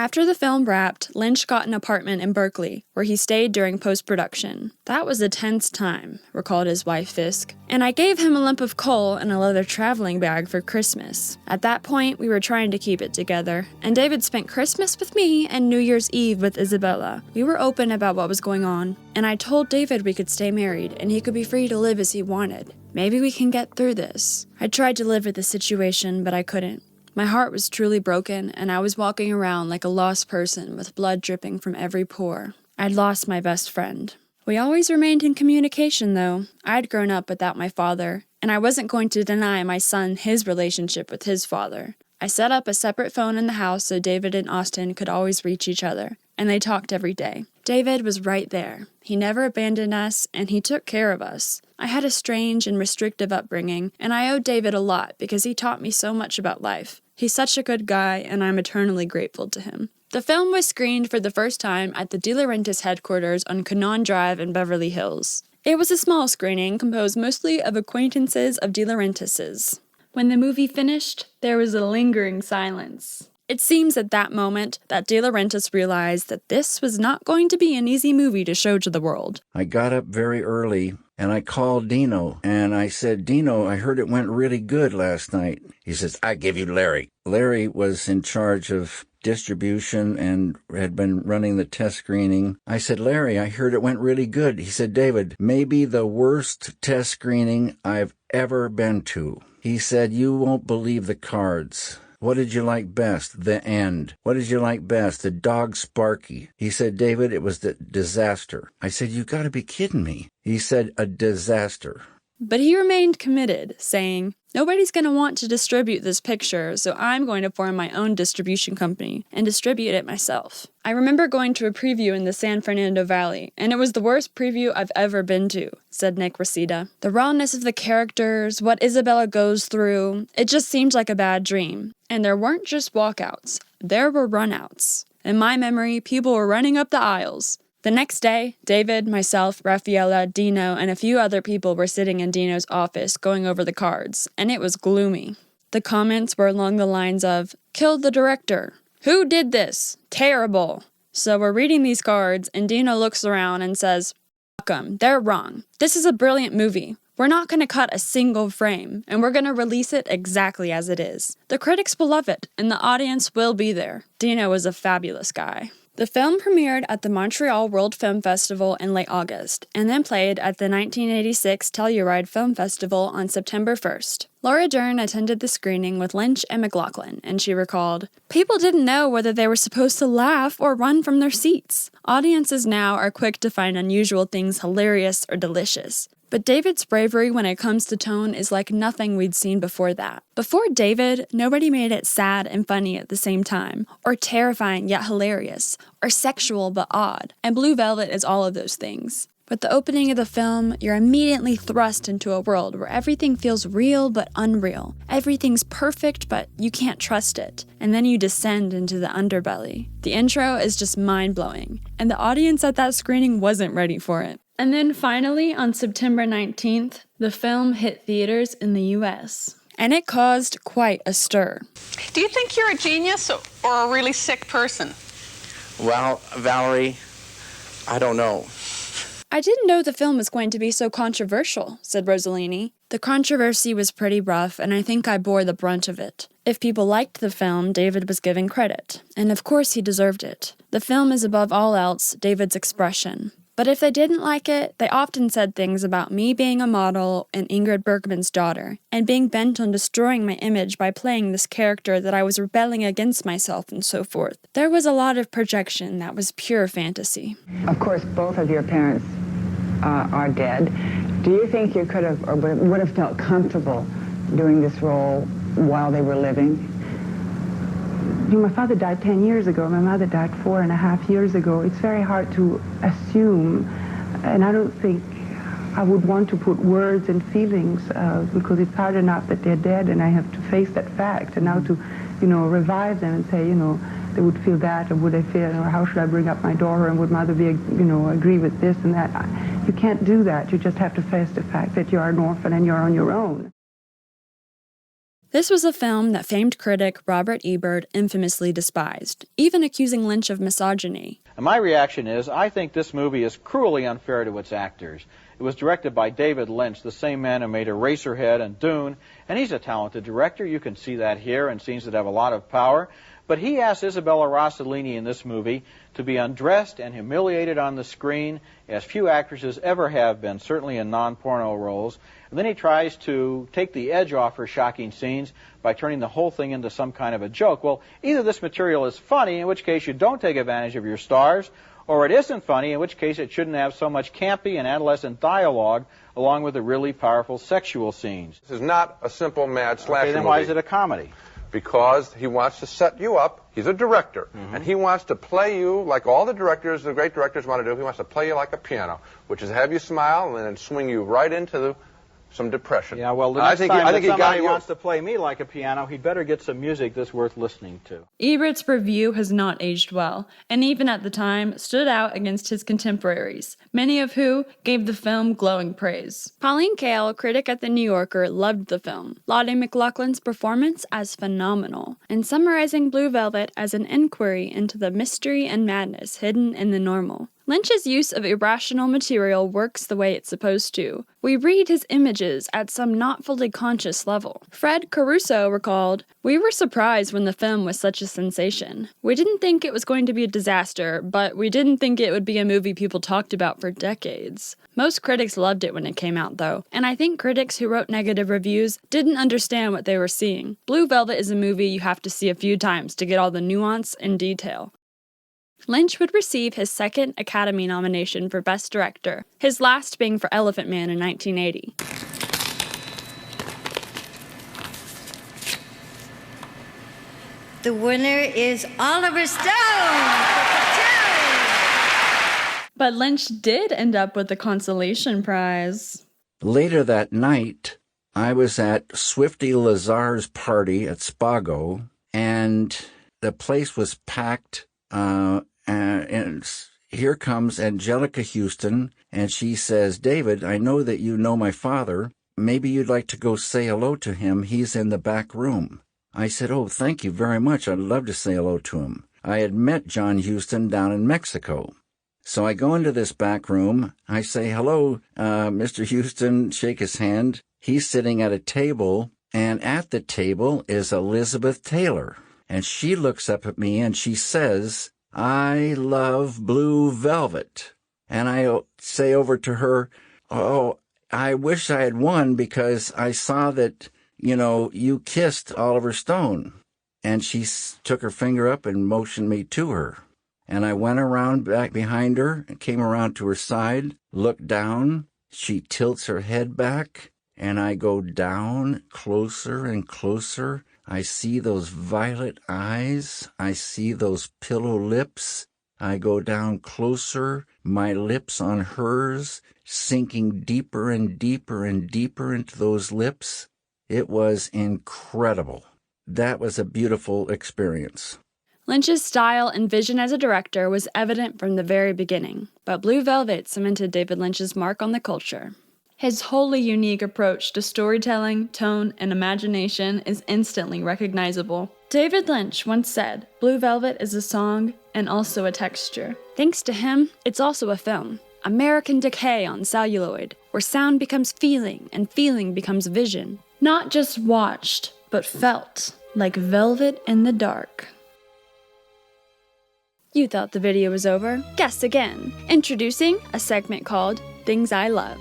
After the film wrapped, Lynch got an apartment in Berkeley, where he stayed during post-production. That was a tense time, recalled his wife Fisk, and I gave him a lump of coal and a leather traveling bag for Christmas. At that point, we were trying to keep it together, and David spent Christmas with me and New Year's Eve with Isabella. We were open about what was going on, and I told David we could stay married and he could be free to live as he wanted. Maybe we can get through this. I tried to live with the situation, but I couldn't. My heart was truly broken, and I was walking around like a lost person with blood dripping from every pore. I'd lost my best friend. We always remained in communication, though. I'd grown up without my father, and I wasn't going to deny my son his relationship with his father. I set up a separate phone in the house so David and Austin could always reach each other, and they talked every day. David was right there. He never abandoned us, and he took care of us. I had a strange and restrictive upbringing, and I owe David a lot because he taught me so much about life. He's such a good guy, and I'm eternally grateful to him. The film was screened for the first time at the De Laurentiis headquarters on Canaan Drive in Beverly Hills. It was a small screening composed mostly of acquaintances of De Laurentiis's. When the movie finished, there was a lingering silence. It seems at that moment that De Laurentiis realized that this was not going to be an easy movie to show to the world. I got up very early and I called Dino and I said, Dino, I heard it went really good last night. He says, I give you Larry. Larry was in charge of distribution and had been running the test screening. I said, Larry, I heard it went really good. He said, David, maybe the worst test screening I've ever been to. He said, you won't believe the cards. What did you like best? The end. What did you like best? The dog Sparky. He said, David, it was the disaster. I said, you gotta be kidding me. He said, a disaster. But he remained committed, saying, nobody's going to want to distribute this picture, so I'm going to form my own distribution company and distribute it myself. I remember going to a preview in the San Fernando Valley, and it was the worst preview I've ever been to, said Nick Reseda. The rawness of the characters, what Isabella goes through, it just seemed like a bad dream. And there weren't just walkouts, there were runouts. In my memory, people were running up the aisles. The next day, David, myself, Rafaela, Dino, and a few other people were sitting in Dino's office going over the cards, and it was gloomy. The comments were along the lines of, killed the director. Who did this? Terrible. So we're reading these cards, and Dino looks around and says, fuck 'em, they're wrong. This is a brilliant movie. We're not going to cut a single frame, and we're going to release it exactly as it is. The critics will love it, and the audience will be there. Dino was a fabulous guy. The film premiered at the Montreal World Film Festival in late August, and then played at the 1986 Telluride Film Festival on September 1st. Laura Dern attended the screening with Lynch and McLaughlin, and she recalled, people didn't know whether they were supposed to laugh or run from their seats. Audiences now are quick to find unusual things hilarious or delicious. But David's bravery when it comes to tone is like nothing we'd seen before that. Before David, nobody made it sad and funny at the same time, or terrifying yet hilarious, or sexual but odd, and Blue Velvet is all of those things. With the opening of the film, you're immediately thrust into a world where everything feels real but unreal. Everything's perfect but you can't trust it. And then you descend into the underbelly. The intro is just mind-blowing, and the audience at that screening wasn't ready for it. And then finally, on September 19th, the film hit theaters in the US. And it caused quite a stir. Do you think you're a genius or a really sick person? Well, Valerie, I don't know. I didn't know the film was going to be so controversial, said Rossellini. The controversy was pretty rough, and I think I bore the brunt of it. If people liked the film, David was given credit. And of course he deserved it. The film is above all else David's expression. But if they didn't like it, they often said things about me being a model and Ingrid Bergman's daughter, and being bent on destroying my image by playing this character that I was rebelling against myself and so forth. There was a lot of projection that was pure fantasy. Of course, both of your parents are dead. Do you think you could have, or would have felt comfortable doing this role while they were living? My father died 10 years ago. My mother died 4.5 years ago. It's very hard to assume, and I don't think I would want to put words and feelings because it's hard enough that they're dead, and I have to face that fact. And now to, revive them and say, they would feel that, or would they feel, or how should I bring up my daughter, and would mother be, agree with this and that? You can't do that. You just have to face the fact that you are an orphan and you're on your own. This was a film that famed critic Robert Ebert infamously despised, even accusing Lynch of misogyny. And my reaction is, I think this movie is cruelly unfair to its actors. It was directed by David Lynch, the same man who made Eraserhead and Dune, and he's a talented director. You can see that here, and seems to have a lot of power. But he asked Isabella Rossellini in this movie to be undressed and humiliated on the screen, as few actresses ever have been, certainly in non-porno roles. And then he tries to take the edge off her shocking scenes by turning the whole thing into some kind of a joke. Well, either this material is funny, in which case you don't take advantage of your stars, or it isn't funny, in which case it shouldn't have so much campy and adolescent dialogue along with the really powerful sexual scenes. This is not a simple mad slasher Okay, then why is it a comedy? Because he wants to set you up. He's a director, and he wants to play you like all the directors, the great directors want to do. He wants to play you like a piano, which is have you smile and then swing you right into some depression. Yeah, well, the next time that somebody wants to play me like a piano, he'd better get some music that's worth listening to. Ebert's review has not aged well, and even at the time stood out against his contemporaries, many of who gave the film glowing praise. Pauline Kael, critic at The New Yorker, loved the film, lauding McLaughlin's performance as phenomenal, and summarizing Blue Velvet as an inquiry into the mystery and madness hidden in the normal. Lynch's use of irrational material works the way it's supposed to. We read his images at some not fully conscious level. Fred Caruso recalled, "We were surprised when the film was such a sensation. We didn't think it was going to be a disaster, but we didn't think it would be a movie people talked about for decades." Most critics loved it when it came out, though, and I think critics who wrote negative reviews didn't understand what they were seeing. Blue Velvet is a movie you have to see a few times to get all the nuance and detail. Lynch would receive his second Academy nomination for Best Director, his last being for Elephant Man in 1980. The winner is Oliver Stone! But Lynch did end up with the consolation prize. Later that night, I was at Swifty Lazar's party at Spago, and the place was packed. And here comes Angelica Houston, and she says, "David, I know that you know my father. Maybe you'd like to go say hello to him. He's in the back room." I said, "Oh, thank you very much. I'd love to say hello to him." I had met John Huston down in Mexico. So I go into this back room. I say, "Hello, Mr. Huston," shake his hand. He's sitting at a table, and at the table is Elizabeth Taylor. And she looks up at me and she says, "I love Blue Velvet." And I say over to her, "Oh, I wish I had won because I saw that, you kissed Oliver Stone." And she took her finger up and motioned me to her. And I went around back behind her and came around to her side, looked down. She tilts her head back, and I go down closer and closer. I see those violet eyes. I see those pillow lips. I go down closer, my lips on hers, sinking deeper and deeper and deeper into those lips. It was incredible. That was a beautiful experience. Lynch's style and vision as a director was evident from the very beginning, but Blue Velvet cemented David Lynch's mark on the culture. His wholly unique approach to storytelling, tone, and imagination is instantly recognizable. David Lynch once said, "Blue Velvet is a song and also a texture." Thanks to him, it's also a film. American Decay on celluloid, where sound becomes feeling and feeling becomes vision. Not just watched, but felt, like velvet in the dark. You thought the video was over? Guess again. Introducing a segment called Things I Love.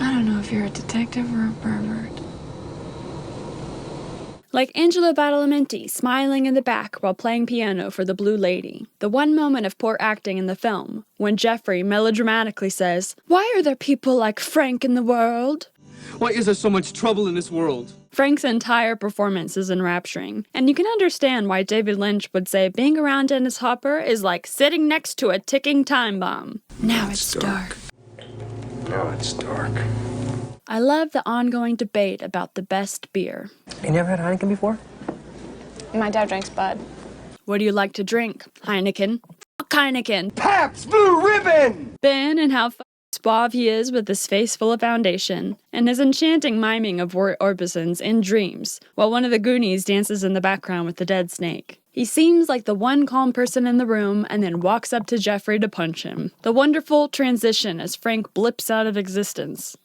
I don't know if you're a detective or a pervert. Like Angelo Badalamenti smiling in the back while playing piano for the Blue Lady. The one moment of poor acting in the film, when Jeffrey melodramatically says, "Why are there people like Frank in the world?" Why is there so much trouble in this world? Frank's entire performance is enrapturing, and you can understand why David Lynch would say being around Dennis Hopper is like sitting next to a ticking time bomb. Now it's dark. Now it's dark. I love the ongoing debate about the best beer. You never had Heineken before? My dad drinks Bud. What do you like to drink? Heineken. Fuck Heineken. Pabst Blue Ribbon! Ben and how Suave he is with his face full of foundation, and his enchanting miming of Roy Orbison's in dreams, while one of the Goonies dances in the background with the dead snake. He seems like the one calm person in the room and then walks up to Jeffrey to punch him. The wonderful transition as Frank blips out of existence.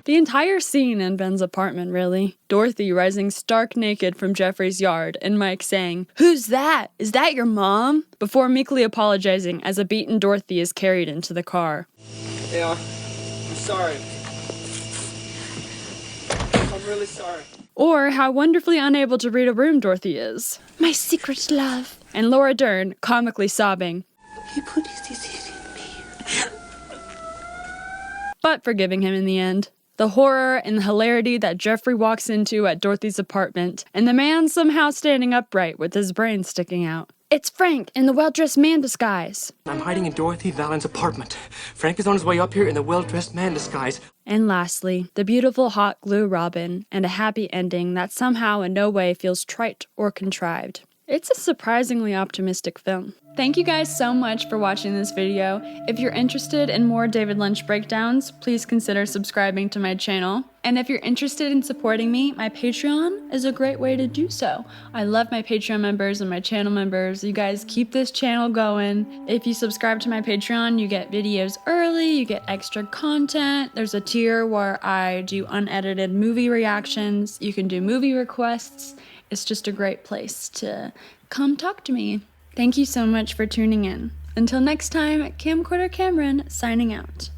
The entire scene in Ben's apartment, really. Dorothy rising stark naked from Jeffrey's yard, and Mike saying, "Who's that? Is that your mom?" before meekly apologizing as a beaten Dorothy is carried into the car. Yeah, I'm sorry. I'm really sorry. Or how wonderfully unable to read a room Dorothy is. "My secret love." And Laura Dern comically sobbing. He put his disease in me. But forgiving him in the end. The horror and the hilarity that Jeffrey walks into at Dorothy's apartment, and the man somehow standing upright with his brain sticking out. It's Frank in the well-dressed man disguise. I'm hiding in Dorothy Vallen's apartment. Frank is on his way up here in the well-dressed man disguise. And lastly, the beautiful hot glue robin, and a happy ending that somehow in no way feels trite or contrived. It's a surprisingly optimistic film. Thank you guys so much for watching this video. If you're interested in more David Lynch breakdowns, please consider subscribing to my channel. And if you're interested in supporting me, my Patreon is a great way to do so. I love my Patreon members and my channel members. You guys keep this channel going. If you subscribe to my Patreon, you get videos early, you get extra content. There's a tier where I do unedited movie reactions. You can do movie requests. It's just a great place to come talk to me. Thank you so much for tuning in. Until next time, Camcorder Cameron signing out.